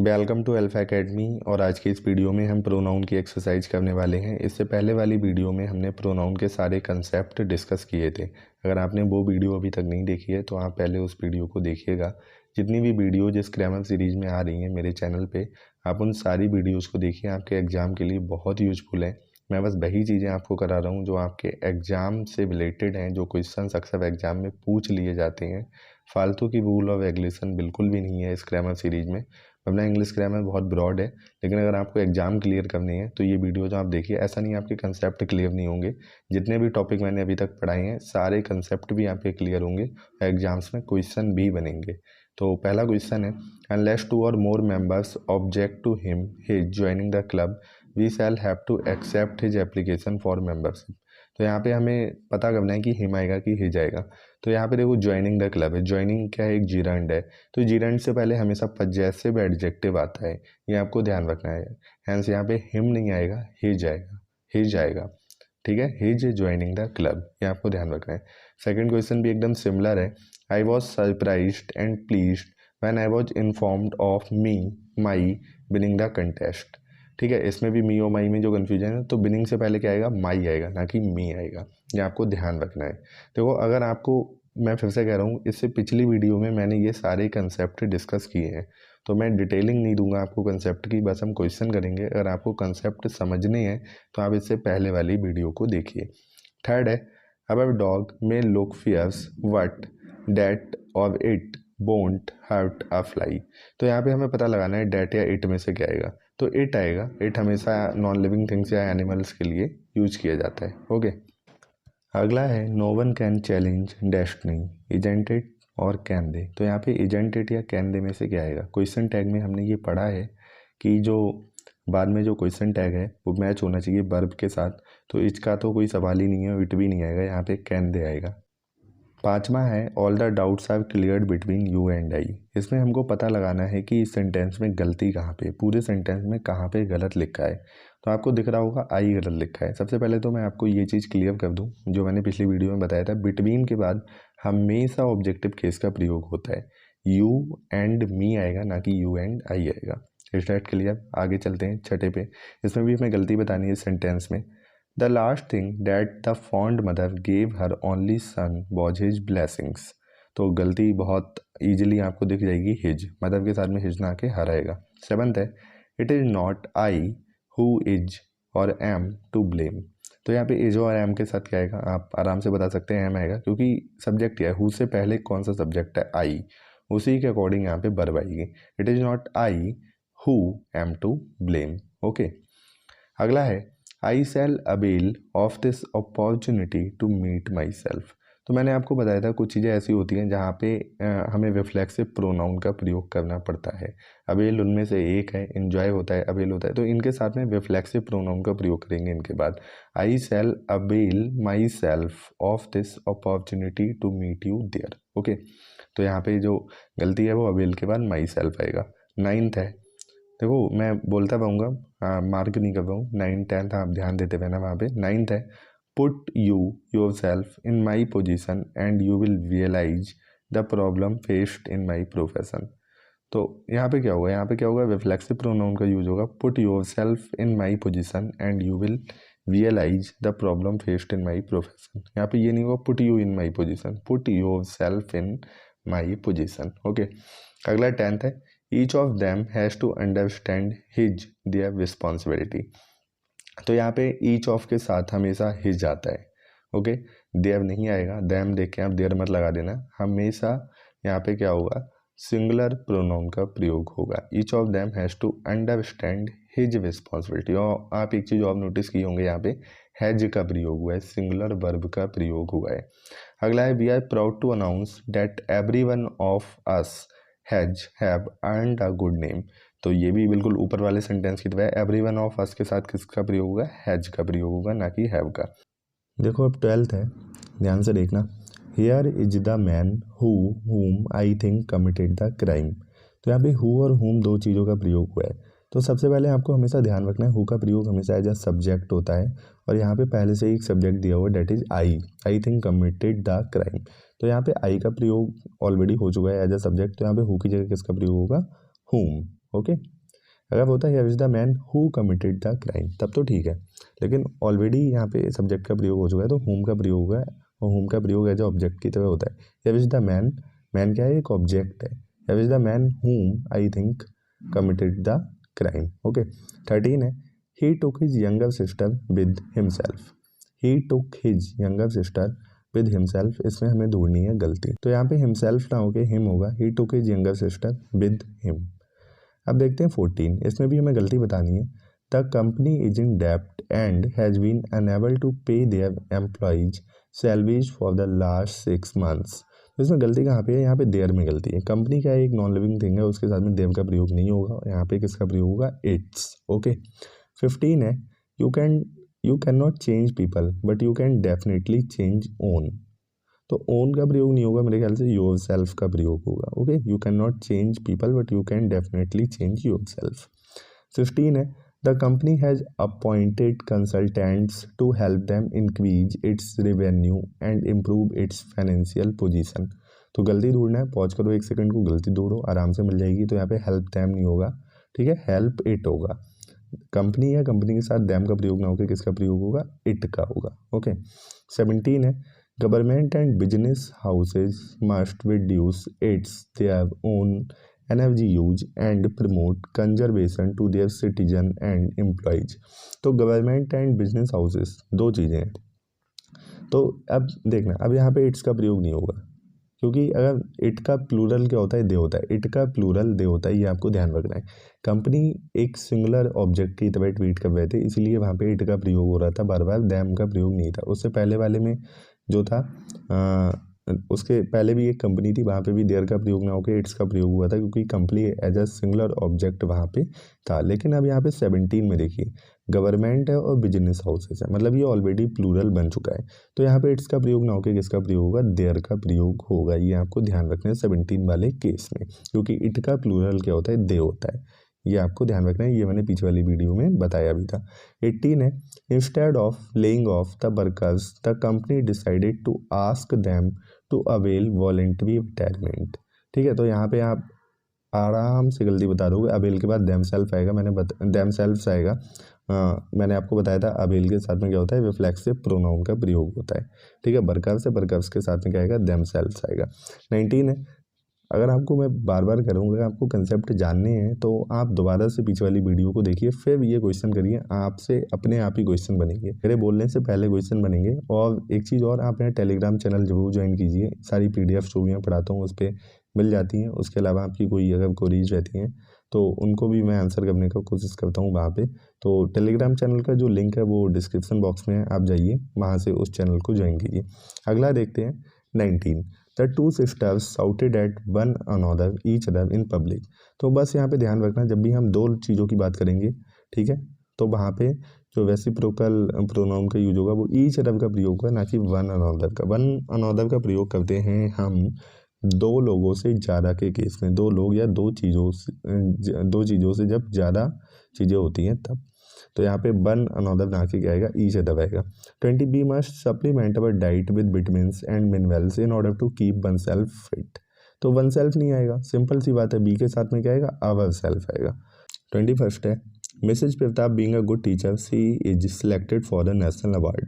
Welcome to alpha academy. और आज की इस वीडियो में हम प्रोनाउन की एक्सरसाइज करने वाले हैं। इससे पहले वाली वीडियो में हमने प्रोनाउन के सारे कंसेप्ट डिस्कस किए थे। अगर आपने वो वीडियो अभी तक नहीं देखी है तो आप पहले उस वीडियो को देखिएगा। जितनी भी वीडियो जिस ग्रामर सीरीज़ में आ रही हैं मेरे चैनल पे, आप उन सारी वीडियोज़ को देखिए, आपके एग्ज़ाम के लिए बहुत यूजफुल है। मैं बस वही चीज़ें आपको करा रहा हूँ जो आपके एग्ज़ाम से रिलेटेड हैं, जो क्वेश्चन अक्सर एग्ज़ाम में पूछ लिए जाते हैं। फालतू की रूल ऑफ रेगुलेशन बिल्कुल भी नहीं है इस ग्रामर सीरीज़ में। वरना इंग्लिश ग्रामर बहुत ब्रॉड है, लेकिन अगर आपको एग्जाम क्लियर करनी है तो ये वीडियो जो आप देखिए, ऐसा नहीं आपके कंसेप्ट क्लियर नहीं होंगे। जितने भी टॉपिक मैंने अभी तक पढ़ाए हैं सारे कंसेप्ट भी आपके क्लियर होंगे, एग्जाम्स में क्वेश्चन भी बनेंगे। तो पहला क्वेश्चन है, unless two or more members object to him his joining the club we shall have to accept his application for membership. तो यहाँ पे हमें पता करना है कि हिम आएगा कि हिज आएगा। तो यहाँ पे देखो ज्वाइनिंग द क्लब है, ज्वाइनिंग क्या है, एक जीरंड है। तो जीरंड से पहले हमेशा पजेसिव एडजेक्टिव आता है, ये आपको ध्यान रखना है। हैंस यहाँ पे हिम नहीं आएगा, हिज आएगा, हिज आएगा। ठीक है, हिज ज्वाइनिंग द क्लब, ये आपको ध्यान रखना है। सेकंड क्वेश्चन भी एकदम सिमिलर है। I was surprised and pleased when I was informed of me my winning the contest. ठीक है, इसमें भी मी और माई में जो कन्फ्यूजन है, तो विनिंग से पहले क्या आएगा, माई आएगा, ना कि मी आएगा। ये आपको ध्यान रखना है। देखो, अगर आपको, मैं फिर से कह रहा हूँ, इससे पिछली वीडियो में मैंने ये सारे कंसेप्ट डिस्कस किए हैं, तो मैं डिटेलिंग नहीं दूंगा आपको कंसेप्ट की, बस हम क्वेश्चन करेंगे। अगर आपको कंसेप्ट समझने हैं तो आप इससे पहले वाली वीडियो को देखिए। थर्ड है, our dog may look fierce what that और it won't hurt a fly. तो यहाँ पे हमें पता लगाना है डैट या इट में से क्या आएगा। तो इट आएगा। इट हमेशा नॉन लिविंग थिंग्स या एनिमल्स के लिए यूज किया जाता है। ओके, अगला है, no one can challenge destiny isn't it or can they. तो यहाँ पे इजेंट इट या कैन दे में से क्या आएगा। क्वेश्चन टैग में हमने ये पढ़ा है कि जो बाद में जो क्वेश्चन टैग है वो मैच होना चाहिए वर्ब के साथ। तो इसका तो कोई सवाल ही नहीं है, इट भी नहीं आएगा, यहाँ पे कैन दे आएगा। पांचवा है, all the doubts are cleared between you and I. इसमें हमको पता लगाना है कि इस सेंटेंस में गलती कहाँ पे, पूरे सेंटेंस में कहाँ पे गलत लिखा है। तो आपको दिख रहा होगा आई गलत लिखा है। सबसे पहले तो मैं आपको ये चीज़ क्लियर कर दूं, जो मैंने पिछली वीडियो में बताया था, बिटवीन के बाद हमेशा ऑब्जेक्टिव केस का प्रयोग होता है। यू एंड मी आएगा, ना कि यू एंड आई आएगा। इस डेट क्लियर। आगे चलते हैं छठे पे। इसमें भी हमें गलती बतानी है सेंटेंस में। The last thing that the fond mother gave her only son was his blessings। तो गलती बहुत इजीली आपको दिख जाएगी, हिज, मदर के साथ में हिज ना के हर आएगा। सेवंथ है, it is not I who is और एम टू ब्लेम। तो यहाँ पे इज और एम के साथ क्या आएगा, आप आराम से बता सकते हैं एम आएगा, क्योंकि सब्जेक्ट क्या है, हु से पहले कौन सा सब्जेक्ट है, आई, उसी के अकॉर्डिंग यहाँ पे वर्ब आएगी। It is not I who am to blame. Okay, अगला है, I shall avail of this opportunity to meet myself. तो मैंने आपको बताया था कुछ चीज़ें ऐसी होती हैं जहाँ पे हमें रिफ्लेक्सिव प्रोनाउन का प्रयोग करना पड़ता है। अवेल उनमें से एक है, एंजॉय होता है, अवेल होता है, तो इनके साथ में रिफ्लेक्सिव प्रोनाउन का प्रयोग करेंगे इनके बाद। I shall avail myself of this opportunity to meet you there. Okay, तो यहाँ पे जो गलती है वो अवेल के बाद माई सेल्फ आएगा। नाइन्थ है, देखो मैं बोलता रहूँगा, मार्क नहीं कर रहा हूँ, 9 10th आप ध्यान देते रहना वहाँ पे। नाइन्थ है, put you yourself in my position and you will realise the problem faced in my profession. तो यहाँ पे क्या होगा, यहाँ पे क्या होगा, रिफ्लेक्सिव प्रोनाउन का यूज होगा, put yourself in my position and you will realise the problem faced in my profession. यहाँ पे ये नहीं होगा put you in my position, put yourself in my position. Okay, अगला 10th है, each of them has to understand his their responsibility. तो यहाँ पे ईच ऑफ के साथ हमेशा हिज आता है। ओके, देव नहीं आएगा, देम देख के आप देर मत लगा देना, हमेशा यहाँ पे क्या होगा, सिंगुलर प्रोनाउन का प्रयोग होगा। Each of them has to understand his responsibility. और आप एक चीज़ और नोटिस की होंगे, यहाँ पे हैज का प्रयोग हुआ है, सिंगुलर वर्ब का प्रयोग हुआ है। अगला है, we are proud to announce that every one of us has have earned a good name. तो ये भी बिल्कुल ऊपर वाले सेंटेंस की तरह है, एवरी वन ऑफ अस के साथ किसका प्रयोग होगा, हैज का प्रयोग होगा, ना कि हैव का। देखो अब 12th है, ध्यान से देखना। Here is the man whom I think committed the crime. तो यहाँ पे हु और हुम दो चीज़ों का प्रयोग हुआ है। तो सबसे पहले आपको हमेशा ध्यान रखना है, हु का प्रयोग हमेशा एज अ सब्जेक्ट होता है, और यहाँ पे पहले से ही एक सब्जेक्ट दिया हुआ है, that is I think committed the crime. तो यहाँ पे आई का प्रयोग ऑलरेडी हो चुका है एज अ सब्जेक्ट, तो यहाँ पे हु की जगह किसका प्रयोग होगा, हुम। ओके। अगर होता है is the man who committed the crime तब तो ठीक है, लेकिन ऑलरेडी यहाँ पे सब्जेक्ट का प्रयोग हो चुका है तो हुम का प्रयोग हुआ है, और हुम का प्रयोग एज ऑब्जेक्ट की तरह होता है। इज द मैन, मैन क्या है, एक ऑब्जेक्ट है। Is the man whom I think committed the crime. Okay. 13 है he took his younger sister with himself. He took his younger sister with himself, इसमें हमें ढूंढनी है गलती, तो यहाँ पे हिमसेल्फ ना होके हिम होगा। He took his younger sister with him. अब देखते हैं 14, इसमें भी हमें गलती बतानी है। द कंपनी इज इन डेप्ट and has been unable to pay their employees salaries for the last 6 months। तो इसमें गलती कहाँ पे है, यहाँ पे देयर में गलती है। कंपनी क्या है, एक नॉन लिविंग थिंग है, उसके साथ में देव का प्रयोग नहीं होगा, यहाँ पे किसका प्रयोग होगा, इट्स। ओके। 15 है you can not change people but you can definitely change own. तो ओन का प्रयोग नहीं होगा, मेरे ख्याल से योर सेल्फ का प्रयोग होगा। Okay. You can not change people but you can definitely change yourself. 15 है the company has appointed consultants to help them increase its revenue and improve its financial position. तो गलती ढूंढना है, pause करो 1 second को, गलती ढूंढो, आराम से मिल जाएगी। तो यहाँ पे हेल्प देम नहीं होगा, ठीक है, हेल्प इट होगा। कंपनी है, कंपनी के साथ देम का प्रयोग ना होकर किसका प्रयोग होगा, इट का होगा। ओके। 17 है government and business houses must reduce its their own energy use and promote conservation to their citizen and employees. तो गवर्नमेंट एंड बिजनेस हाउसेज दो चीज़ें हैं। तो अब देखना, अब यहाँ पे इट्स का प्रयोग नहीं होगा, क्योंकि अगर इट का प्लूरल क्या होता है, दे होता है। इट का प्लूरल दे होता है, ये आपको ध्यान रखना है। कंपनी एक सिंगुलर ऑब्जेक्ट की तरह ट्वीट कर रहे थे, इसलिए वहाँ पे इट का प्रयोग हो रहा था, बार बार दैम का प्रयोग नहीं था। उससे पहले वाले में जो था उसके पहले भी एक कंपनी थी, वहाँ पे भी देयर का प्रयोग ना होकर इट्स का प्रयोग हुआ था, क्योंकि company as a singular object वहाँ पे था। लेकिन अब यहाँ पे 17 में देखिए गवर्नमेंट है और बिजनेस हाउसेस है, मतलब ये ऑलरेडी प्लूरल बन चुका है। तो यहाँ पे इट्स का प्रयोग ना होकर किसका प्रयोग होगा, देयर का प्रयोग होगा। ये आपको ध्यान रखना है 17 वाले केस में, क्योंकि इट का प्लूरल क्या होता है, दे होता है। ये आपको ध्यान रखना है, ये मैंने पीछे वाली वीडियो में बताया भी था। 18 है instead of laying off the workers the company decided to ask them to avail voluntary retirement. ठीक है, तो यहाँ पे आप आराम से गलती बता दोगे। अवेल के बाद देम सेल्फ आएगा, देम सेल्फ आएगा। मैंने आपको बताया था अवेल के साथ में क्या होता है, रिफ्लेक्सिव प्रोनाउन का प्रयोग होता है। ठीक है, वर्कर्स के साथ में क्या आएगा, देम सेल्फ आएगा। 19 है अगर आपको मैं बार बार करूँगा, आपको कंसेप्ट जानने हैं तो आप दोबारा से पीछे वाली वीडियो को देखिए, फिर ये क्वेश्चन करिए, आपसे अपने आप ही क्वेश्चन बनेंगे, मेरे बोलने से पहले क्वेश्चन बनेंगे। और एक चीज़ और, आप मेरा टेलीग्राम चैनल जरूर ज्वाइन कीजिए, सारी PDF जो भी मैं पढ़ाता हूँ उस पर मिल जाती हैं। उसके अलावा आपकी कोई अगर क्वेरीज रहती हैं तो उनको भी मैं आंसर करने का कोशिश करता हूँ वहाँ पे। तो टेलीग्राम चैनल का जो लिंक है वो डिस्क्रिप्शन बॉक्स में है, आप जाइए वहाँ से उस चैनल को ज्वाइन कीजिए। अगला देखते हैं 19 the two sisters shouted at one another each other in public. तो बस यहाँ पे ध्यान रखना, जब भी हम दो चीज़ों की बात करेंगे, ठीक है, तो वहाँ पे जो रेसिप्रोकल प्रोनाउन का यूज होगा वो ईच अदर का प्रयोग होगा, ना कि वन अनदर का। वन अनदर का प्रयोग करते हैं हम दो लोगों से ज़्यादा के केस में, दो लोग या दो चीज़ों से जब ज़्यादा चीज़ें होती हैं तब। तो यहाँ पे वन अनदर ना के क्या आएगा, ईच अदर आएगा। 20 we must supplement our diet with vitamins and minerals in order to keep oneself fit. तो वन सेल्फ नहीं आएगा, सिंपल सी बात है, बी के साथ में क्या आएगा, आवर सेल्फ आएगा। 21 है Mrs Pratap being a good teacher she is selected for the national award.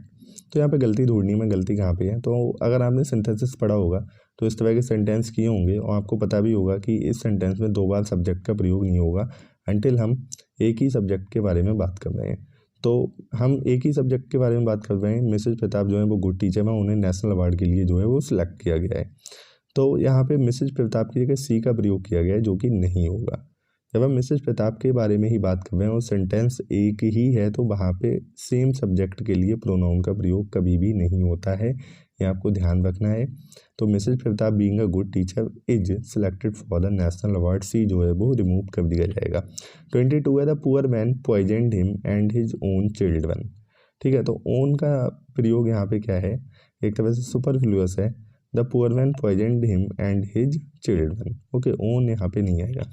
तो यहाँ पे गलती ढूंढनी में, गलती कहाँ पे है, तो अगर आपने सेंटेंसेस पढ़ा होगा तो इस तरह के सेंटेंस किए होंगे और आपको पता भी होगा कि इस सेंटेंस में दो बार सब्जेक्ट का प्रयोग नहीं होगा अंटिल हम एक ही सब्जेक्ट के बारे में बात कर रहे हैं। तो हम एक ही सब्जेक्ट के बारे में बात कर रहे हैं, मिसेज प्रताप जो है वो गुड टीचर है, उन्हें नेशनल अवार्ड के लिए जो है वो सिलेक्ट किया गया है। तो यहाँ पे मिसेज प्रताप की जगह सी का प्रयोग किया गया है, जो कि नहीं होगा। जब हम मिसेज प्रताप के बारे में ही बात कर रहे हैं और सेंटेंस एक ही है तो वहाँ पे सेम सब्जेक्ट के लिए प्रोनाउन का प्रयोग कभी भी नहीं होता है, ये आपको ध्यान रखना है। तो Mrs Pratap being a good teacher is selected for the national award, C जो है वो रिमूव कर दिया जाएगा। 22 है the poor man poisoned him and his own children. ठीक है, तो ओन का प्रयोग यहाँ पे क्या है, एक तरह से सुपरफ्लुअस है। The poor man poisoned him and his children. Okay, own यहाँ पे नहीं आएगा।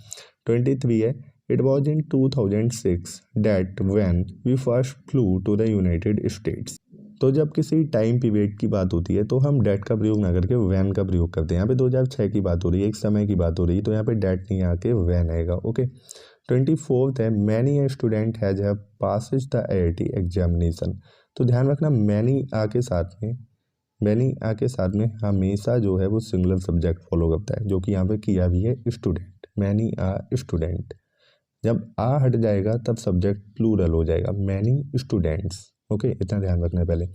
23 है it was in 2006 that when we first flew to the United States. तो जब किसी टाइम पीरियड की बात होती है तो हम डैट का प्रयोग ना करके वैन का प्रयोग करते हैं। यहाँ पे 2006 की बात हो रही है, एक समय की बात हो रही है, तो यहाँ पे डैट नहीं आके वैन आएगा। ओके, 24th है many a student has have passes the IIT examination. तो ध्यान रखना मैनी आ के साथ में हमेशा जो है वो सिंगुलर सब्जेक्ट फॉलो करता है, जो कि यहाँ पे किया भी है स्टूडेंट, मैनी आ स्टूडेंट। जब आ हट जाएगा तब सब्जेक्ट प्लूरल हो जाएगा, मैनी स्टूडेंट्स। ओके, इतना ध्यान रखना है पहले।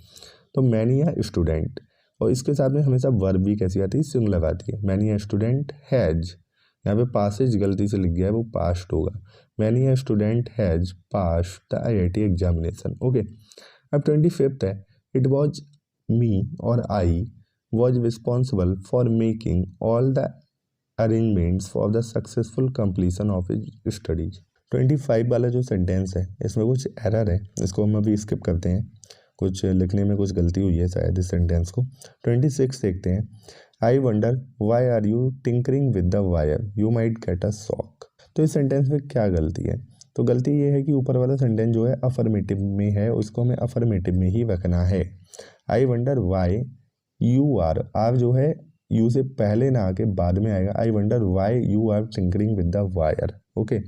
तो मैनी आ स्टूडेंट, और इसके साथ में हमेशा वर्ब भी कैसी आती है, सिंगुलर आती है। मैनी आ स्टूडेंट हैज, यहाँ पे पासेज गलती से लिख गया है, वो पास्ट होगा। Many a student has passed the IIT examination. Okay, अब 25th है इट वॉज मी और I was responsible for making all the arrangements for the successful completion of his studies. 25 वाला जो सेंटेंस है इसमें कुछ एरर है, इसको हम अभी स्किप करते हैं, कुछ लिखने में कुछ गलती हुई है शायद इस सेंटेंस को। 26 देखते हैं। I wonder why are you tinkering with the wire, you might get a shock. तो इस सेंटेंस में क्या गलती है? तो गलती ये है कि ऊपर वाला सेंटेंस जो है अफर्मेटिव में है, उसको हमें अफर्मेटिव में ही रखना है। I wonder why you are जो है यू से पहले ना आके बाद में आएगा। I wonder why you are tinkering with the wire. Okay,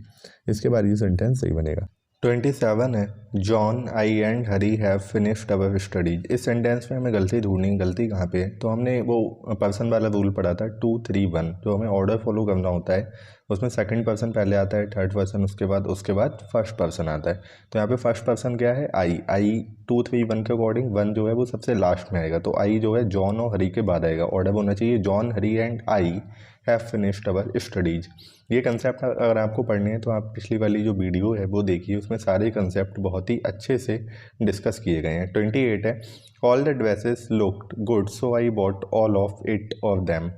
इसके बाद ये सेंटेंस सही बनेगा। 27 है John I and Hari have finished our studies. इस सेंटेंस में हमें गलती ढूंढनी, गलती कहाँ पे है? तो हमने वो पर्सन वाला रूल पढ़ा था 2 3 1, जो हमें ऑर्डर फॉलो करना होता है। उसमें सेकंड पर्सन पहले आता है, थर्ड पर्सन उसके बाद फर्स्ट पर्सन आता है। तो यहाँ पे फर्स्ट पर्सन क्या है? आई 2 3 1 के अकॉर्डिंग 1 जो है वो सबसे लास्ट में आएगा, तो आई जो है जॉन और हरी के बाद आएगा। ऑर्डर होना चाहिए John Hari and I have finished our studies. ये कंसेप्ट अगर आपको पढ़ने हैं तो आप पिछली वाली जो वीडियो है वो देखिए, उसमें सारे कंसेप्ट बहुत ही अच्छे से डिस्कस किए गए हैं। 28 है all the dresses looked good so I bought all of it of them.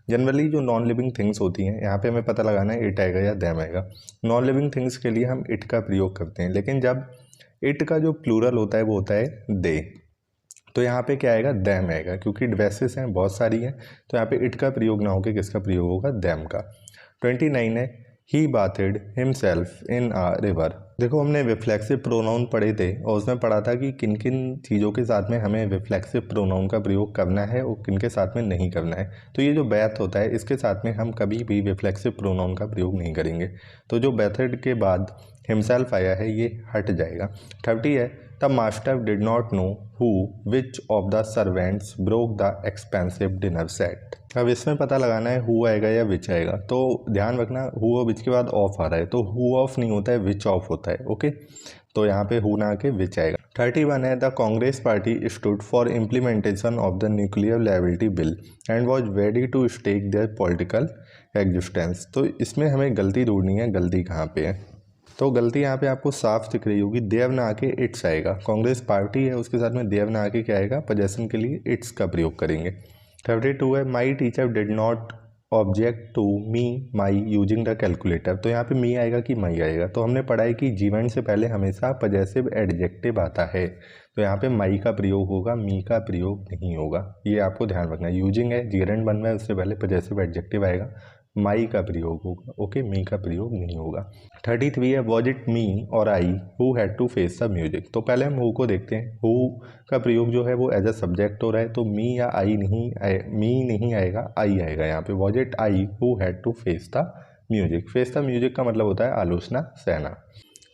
Generally जो नॉन लिविंग थिंग्स होती हैं, यहाँ पे हमें पता लगाना है इट आएगा या दैम आएगा। नॉन लिविंग थिंग्स के लिए हम इट का प्रयोग करते हैं, लेकिन जब इट का जो प्लूरल होता है वो होता है दे, तो यहाँ पे क्या आएगा? दैम आएगा, क्योंकि ड्रेसेस हैं बहुत सारी हैं, तो यहाँ पे इट का प्रयोग ना होकर किसका प्रयोग होगा? दैम का। 29 है he bathed himself in a river. देखो हमने रिफ्लेक्सिव प्रोनाउन पढ़े थे और उसमें पढ़ा था कि किन किन चीज़ों के साथ में हमें रिफ्लेक्सिव प्रोनाउन का प्रयोग करना है और किन के साथ में नहीं करना है। तो ये जो बैथ होता है इसके साथ में हम कभी भी रिफ्लेक्सिव प्रोनाउन का प्रयोग नहीं करेंगे। तो जो बैथेड के बाद हिमसेल्फ आया है ये हट जाएगा। 30 है the master did not know who which of the servants broke the expensive dinner set. अब इसमें पता लगाना है हु आएगा या विच आएगा। तो ध्यान रखना हु और विच के बाद ऑफ आ रहा है, तो हु ऑफ नहीं होता है, विच ऑफ होता है। ओके, तो यहाँ पे हु ना आके विच आएगा। 31 है the Congress party stood for implementation of the nuclear liability bill and was ready to stake their political existence. तो इसमें हमें गलती ढूंढनी है, गलती कहाँ पे है? तो गलती यहाँ पे आपको साफ दिख रही होगी, देव ना आके इट्स आएगा। कांग्रेस पार्टी है उसके साथ में देव ना आके क्या आएगा? पोजेशन के लिए इट्स का प्रयोग करेंगे। 32 है my teacher did not object to me my using the calculator. तो यहाँ पे मी आएगा कि माई आएगा? तो हमने पढ़ा है कि जीवन से पहले हमेशा पजेसिव एडजेक्टिव आता है, तो यहाँ पे माई का प्रयोग होगा, मी का प्रयोग नहीं होगा। ये आपको ध्यान रखना है। यूजिंग है, जीरंड बन रहा है, उससे पहले पजेसिव एडजेक्टिव आएगा, माई का प्रयोग होगा। ओके, मी का प्रयोग नहीं होगा। 33 है वॉज इट मी और I who had to face the music. तो पहले हम हु को देखते हैं। हु का प्रयोग जो है वो एज अ सब्जेक्ट हो रहा है, तो मी या आई नहीं मी नहीं आएगा, आई आएगा यहाँ पे। Was it I who had to face the music. Face the music का मतलब होता है आलोचना सहना।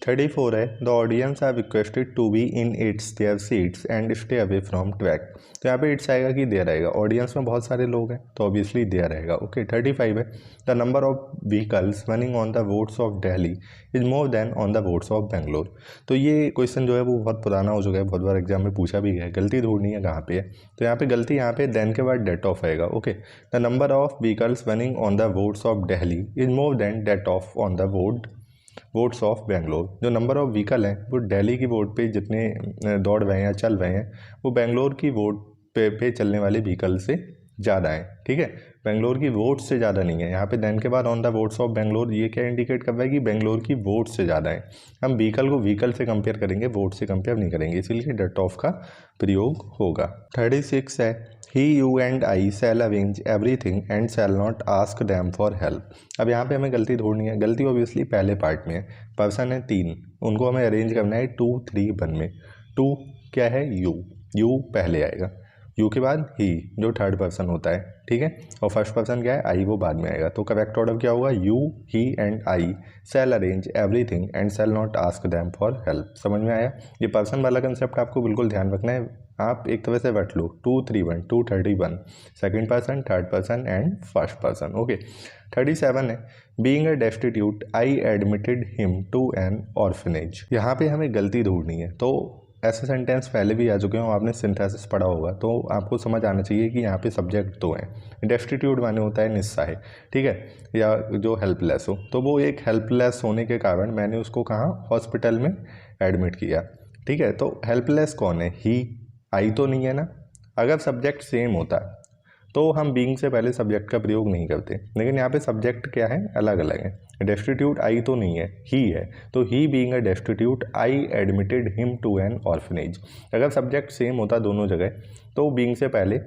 34 है the audience are requested to be in its their seats and stay away from track. तो यहाँ पे इट्स आएगा कि देयर आएगा? ऑडियंस में बहुत सारे लोग हैं तो ऑब्वियसली देयर आएगा। ओके, 35 है the number of vehicles running on the roads of Delhi is more than on the roads of Bangalore. तो ये क्वेश्चन जो है वो बहुत पुराना हो चुका है, बहुत बार एग्जाम में पूछा भी गया है। गलती ढूंढनी है कहाँ पे है? तो यहाँ पे गलती यहाँ पे देन के बाद डेट ऑफ आएगा। Okay, the number of vehicles running on the roads of Delhi is more than that of on the roads of Bangalore. जो नंबर ऑफ व्हीकल हैं वो दिल्ली की रोड पे जितने दौड़ रहे हैं या चल रहे हैं वो बेंगलोर की रोड पे चलने वाले व्हीकल से ज़्यादा है। ठीक है, बेंगलोर की रोड से ज़्यादा नहीं है। यहाँ पे देन के बाद on the roads of Bangalore, ये क्या इंडिकेट कर रहा है कि बेंगलोर की रोड से ज़्यादा है। हम व्हीकल को व्हीकल से कंपेयर करेंगे, रोड से कंपेयर नहीं करेंगे, इसीलिए डेट ऑफ का प्रयोग होगा। 36 है he you and I shall arrange everything and shall not ask them for help. अब यहाँ पे हमें गलती ढूंढनी है। गलती ऑब्वियसली पहले पार्ट में है। पर्सन है 3, उनको हमें अरेंज करना है 2 3 1 में। 2 क्या है? यू पहले आएगा। यू के बाद ही जो थर्ड पर्सन होता है, ठीक है, और फर्स्ट पर्सन क्या है, आई, वो बाद में आएगा। तो करेक्ट ऑर्डर क्या होगा, you, he and I shall arrange everything and shall not ask them for help. समझ में आया? ये पर्सन वाला कंसेप्ट आपको बिल्कुल ध्यान रखना है। आप एक तरह से बैठ लो 231 231 second person, third person and first person. Okay, 37 है, being a destitute I admitted him to an orphanage. यहाँ पे हमें गलती ढूंढनी है। तो ऐसे सेंटेंस पहले भी आ चुके हैं, आपने सिंथेसिस पढ़ा होगा, तो आपको समझ आना चाहिए कि यहाँ पे सब्जेक्ट दो हैं। डेस्टिट्यूट माने होता है निस्सहाय, ठीक है, या जो हेल्पलेस हो। तो वो एक हेल्पलेस होने के कारण मैंने उसको कहाँ, हॉस्पिटल में एडमिट किया, ठीक है। तो हेल्पलेस कौन है, ही, आई तो नहीं है ना। अगर सब्जेक्ट सेम होता तो हम बीइंग से पहले सब्जेक्ट का प्रयोग नहीं करते, लेकिन यहाँ पे सब्जेक्ट क्या है, अलग अलग है। डेस्टिट्यूट आई तो नहीं है, ही है, तो he being a destitute I admitted him to an orphanage. अगर सब्जेक्ट सेम होता दोनों जगह तो बीइंग से पहले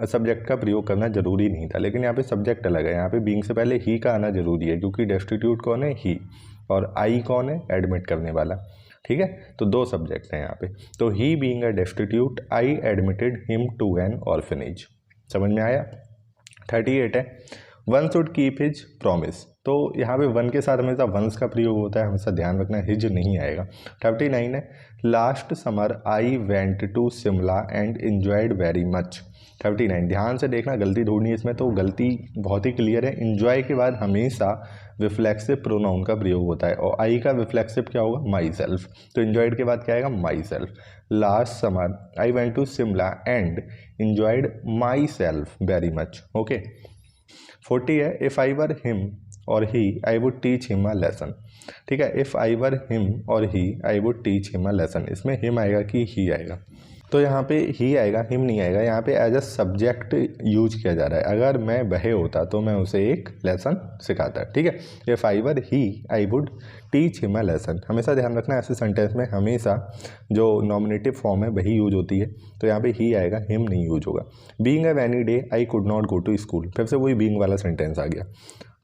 सब्जेक्ट का प्रयोग करना जरूरी नहीं था, लेकिन यहाँ पे सब्जेक्ट अलग है। यहाँ पे बीइंग से पहले ही का आना जरूरी है, क्योंकि डेस्टिट्यूट कौन है, ही, और आई कौन है, एडमिट करने वाला, ठीक है। तो दो सब्जेक्ट हैं यहाँ पे। तो he being a destitute I admitted him to an orphanage. समझ में आया? 38 है, one should keep his promise. तो यहाँ पे वन के साथ हमेशा वंस का प्रयोग होता है, हमेशा ध्यान रखना, हिज नहीं आएगा। 39 है, last summer I went to Shimla and enjoyed very much. 39, ध्यान से देखना, गलती ढूंढनी है इसमें। तो गलती बहुत ही क्लियर है, एंजॉय के बाद हमेशा रिफ्लेक्सिव प्रोनाउन का प्रयोग होता है, और आई का रिफ्लेक्सिव क्या होगा, माई सेल्फ। तो एंजॉयड के बाद क्या आएगा, myself. Last summer I went to Shimla and enjoyed myself very much. Okay. 40 है, if I were him or he I would teach him a lesson. ठीक है, if I were him or he I would teach him a lesson। इसमें him आएगा कि he आएगा? तो यहाँ पे ही आएगा, हिम नहीं आएगा। यहाँ पे एज अ सब्जेक्ट यूज किया जा रहा है। अगर मैं वह होता तो मैं उसे एक लेसन सिखाता, ठीक है। If I were he I would teach him a lesson. हमेशा ध्यान रखना, ऐसे सेंटेंस में हमेशा जो नॉमिनेटिव फॉर्म है वही यूज होती है। तो यहाँ पे ही आएगा, हिम नहीं यूज होगा। Being a rainy day I could not go to school, फिर से वही बीइंग वाला सेंटेंस आ गया,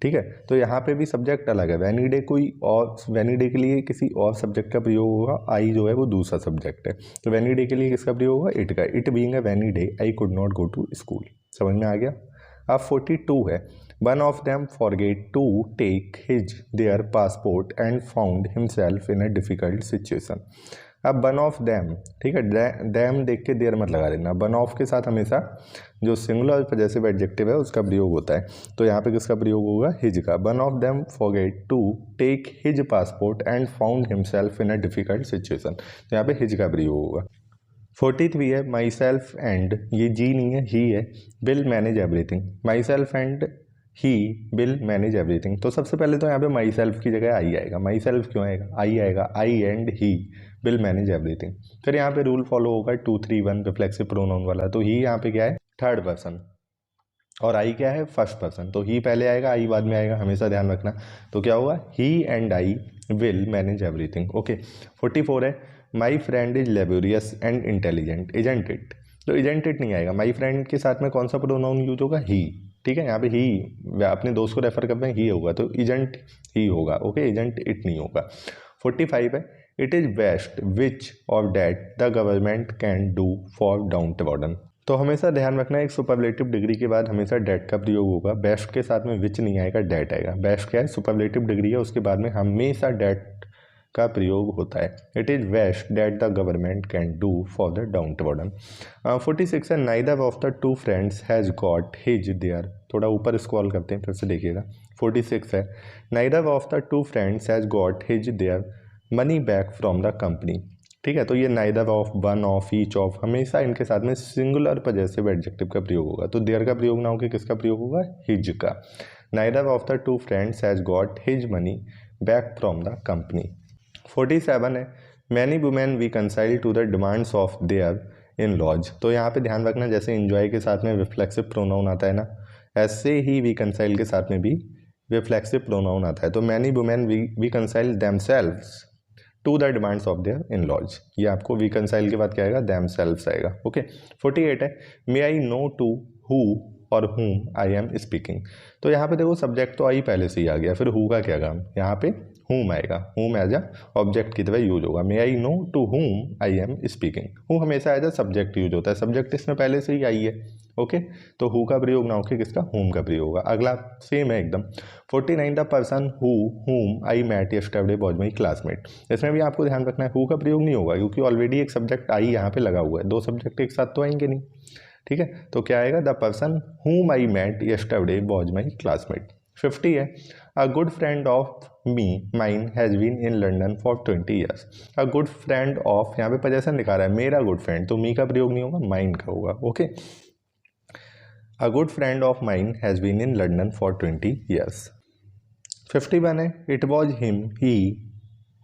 ठीक है। तो यहाँ पे भी सब्जेक्ट अलग है। वेनी डे कोई और, वेनी डे के लिए किसी और सब्जेक्ट का प्रयोग होगा, आई जो है वो दूसरा सब्जेक्ट है। तो वेनी डे के लिए किसका प्रयोग होगा, इट का। It being a rainy day I could not go to school. समझ में आ गया? अब 42 है, one of them forget to take his their passport and found himself in a difficult situation. अब वन ऑफ दैम, ठीक है, दैम देख के देयर मत लगा देना। वन ऑफ के साथ हमेशा जो सिंगुलर पॉजेसिव एडजेक्टिव है उसका प्रयोग होता है। तो यहाँ पे किसका प्रयोग होगा, हिज का। One of them forget to take his passport and found himself in a difficult situation. तो यहाँ पे हिज का प्रयोग होगा। 43 है, माई सेल्फ एंड, ये जी नहीं है, ही है, will manage everything. My self and he will manage everything. तो सबसे पहले तो यहाँ पे माई सेल्फ की जगह आई आएगा। माई सेल्फ क्यों आएगा, आई आएगा, I and he will manage everything. फिर यहाँ पे रूल फॉलो होगा 231 रिफ्लेक्सिव प्रोनाउन वाला। तो ही यहाँ पे क्या है, थर्ड पर्सन, और आई क्या है, फर्स्ट पर्सन। तो ही पहले आएगा, आई बाद में आएगा, हमेशा ध्यान रखना। तो क्या होगा, he and I will manage everything. Okay. 44 है, my friend is laborious and intelligent, isn't it. तो इजेंट इट नहीं आएगा। माई फ्रेंड के साथ में कौन सा प्रोनाउन यूज होगा, ही, ठीक है। यहाँ पे ही अपने दोस्त को रेफर करते हैं, ही होगा, तो इजेंट ही होगा। ओके, इजेंट इट नहीं होगा। 45 है, इट इज़ बेस्ट विच और that the government can do for downtrodden. तो हमेशा ध्यान रखना, एक सुपरलेटिव डिग्री के बाद हमेशा डैट का प्रयोग होगा। बेस्ट के साथ में विच नहीं आएगा, डैट आएगा। बेस्ट क्या है, सुपरलेटिव डिग्री है, उसके बाद में हमेशा डैट का प्रयोग होता है। It is best that the government can do for the downtrodden. 46 है, neither of the two friends has got his their. थोड़ा ऊपर स्क्रॉल करते हैं, फिर से देखिएगा। 46 है, neither of the two friends has got his their money back from the company. ठीक है, तो ये neither of, one of, each of, हमेशा इनके साथ में सिंगुलर पॉजेसिव एडजेक्टिव का प्रयोग होगा। तो देयर का प्रयोग ना होकर किसका प्रयोग होगा, हिज का। Neither of the two friends has got his money back from the company. 47 है, many women reconcile to the demands of their in laws. तो यहाँ पे ध्यान रखना, जैसे इंजॉय के साथ में रिफ्लेक्सिव प्रोनाउन आता है ना, ऐसे ही रिकंसाइल के साथ में भी रिफ्लेक्सिव प्रोनाउन आता है। तो many women reconcile themselves to the demands of their in laws. ये आपको रिकंसाइल के बाद क्या आएगा, देमसेल्व्स आएगा। ओके। 48 है, मे आई नो टू हु और whom आई एम स्पीकिंग। तो यहाँ पे देखो सब्जेक्ट तो आई पहले से ही आ गया, फिर हु का क्या काम, यहाँ पे whom आएगा, whom एज अ ऑब्जेक्ट की तरह यूज होगा। May I know to whom I am speaking. who हमेशा एज अ सब्जेक्ट यूज होता है, सब्जेक्ट इसमें पहले से ही आई है। ओके, तो who का प्रयोग ना होकर किसका, whom का प्रयोग होगा। अगला सेम है एकदम। 49 the person whom I met yesterday was my classmate. इसमें भी आपको ध्यान रखना है who का प्रयोग नहीं होगा, क्योंकि ऑलरेडी एक सब्जेक्ट आई यहाँ पे लगा हुआ है, दो सब्जेक्ट एक साथ तो आएंगे नहीं। ठीक है, तो क्या आएगा, the person whom I met yesterday was my classmate. 50 है, a good friend of me mine has been in London for 20 years. A good friend of, यहाँ पे पोजेशन दिखा रहा है, मेरा गुड फ्रेंड, तो मी का प्रयोग नहीं होगा, माइन का होगा। Okay, a good friend of mine has been in London for 20 years. 51 है, it was him he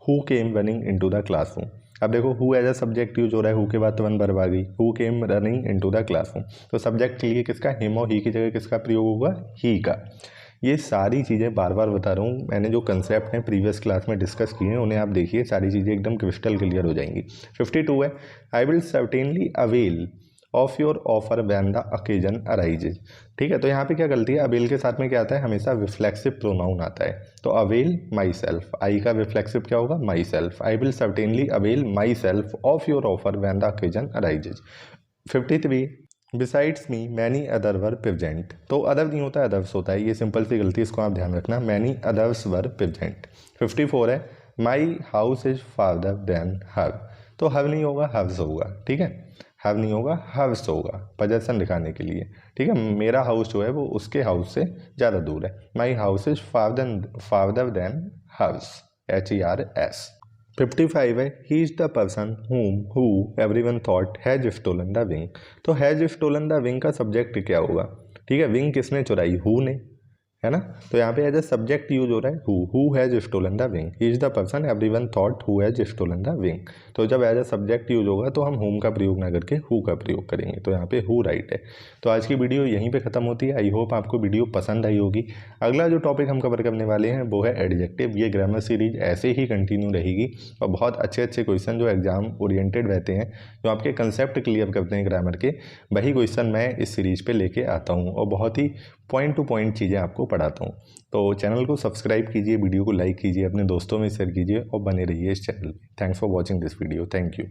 who came running into the classroom. अब देखो who as a subject use हो रहा है, हु के बाद तो वन वर्ब आ गई, who came running into the classroom, तो सब्जेक्ट के लिए किसका, हिम और ही की जगह किसका प्रयोग होगा, ही का। ये सारी चीज़ें बार बार बता रहा हूँ, मैंने जो कंसेप्ट हैं प्रीवियस क्लास में डिस्कस किए हैं उन्हें आप देखिए, सारी चीज़ें एकदम क्रिस्टल क्लियर हो जाएंगी। 52 है, I will certainly avail of your offer when the occasion arises. ठीक है, तो यहाँ पे क्या गलती है, अवेल के साथ में क्या आता है, हमेशा रिफ्लेक्सिव प्रोनाउन आता है, तो अवेल माई सेल्फ, आई का रिफ्लेक्सिव क्या होगा, my self. I will certainly avail myself of your offer when the occasion arises. 53, besides me many other were present. तो अदर नहीं होता है, अदर्स होता है, ये सिंपल सी गलती, इसको आप ध्यान रखना, मैनी अदर्स वर प्रेजेंट। 54 है, my house is farther than her. तो हर नहीं होगा, हर्स होगा। ठीक है, हर नहीं होगा, हर्स होगा, पोजेशन दिखाने के लिए। ठीक है, मेरा हाउस जो है वो उसके हाउस से ज़्यादा दूर है। My house is farther than hers, HERS। 55 है, he is the person who everyone thought has stolen the wing. तो हैज स्टोलन द विंग का सब्जेक्ट क्या होगा, ठीक है, विंग किसने चुराई, हु ने, है ना, तो यहाँ पे एज ए सब्जेक्ट यूज हो रहा है who has stolen the wing, he is the person everyone thought who has stolen the wing. तो जब एज ए सब्जेक्ट यूज होगा तो हम हुम का प्रयोग ना करके हु का प्रयोग करेंगे, तो यहाँ पे हु राइट है। तो आज की वीडियो यहीं पे खत्म होती है। आई होप आपको वीडियो पसंद आई होगी। अगला जो टॉपिक हम कवर करने वाले हैं वो है एडजेक्टिव। ये ग्रामर सीरीज ऐसे ही कंटिन्यू रहेगी और बहुत अच्छे अच्छे क्वेश्चन जो एग्जाम ओरिएंटेड रहते हैं, जो आपके कंसेप्ट क्लियर करते हैं ग्रामर के, वही क्वेश्चन मैं इस सीरीज पे लेके आता हूँ और बहुत ही पॉइंट टू पॉइंट चीज़ें आपको पढ़ाता हूँ। तो चैनल को सब्सक्राइब कीजिए, वीडियो को लाइक कीजिए, अपने दोस्तों में शेयर कीजिए और बने रहिए इस चैनल पे। Thanks for watching this video. Thank you.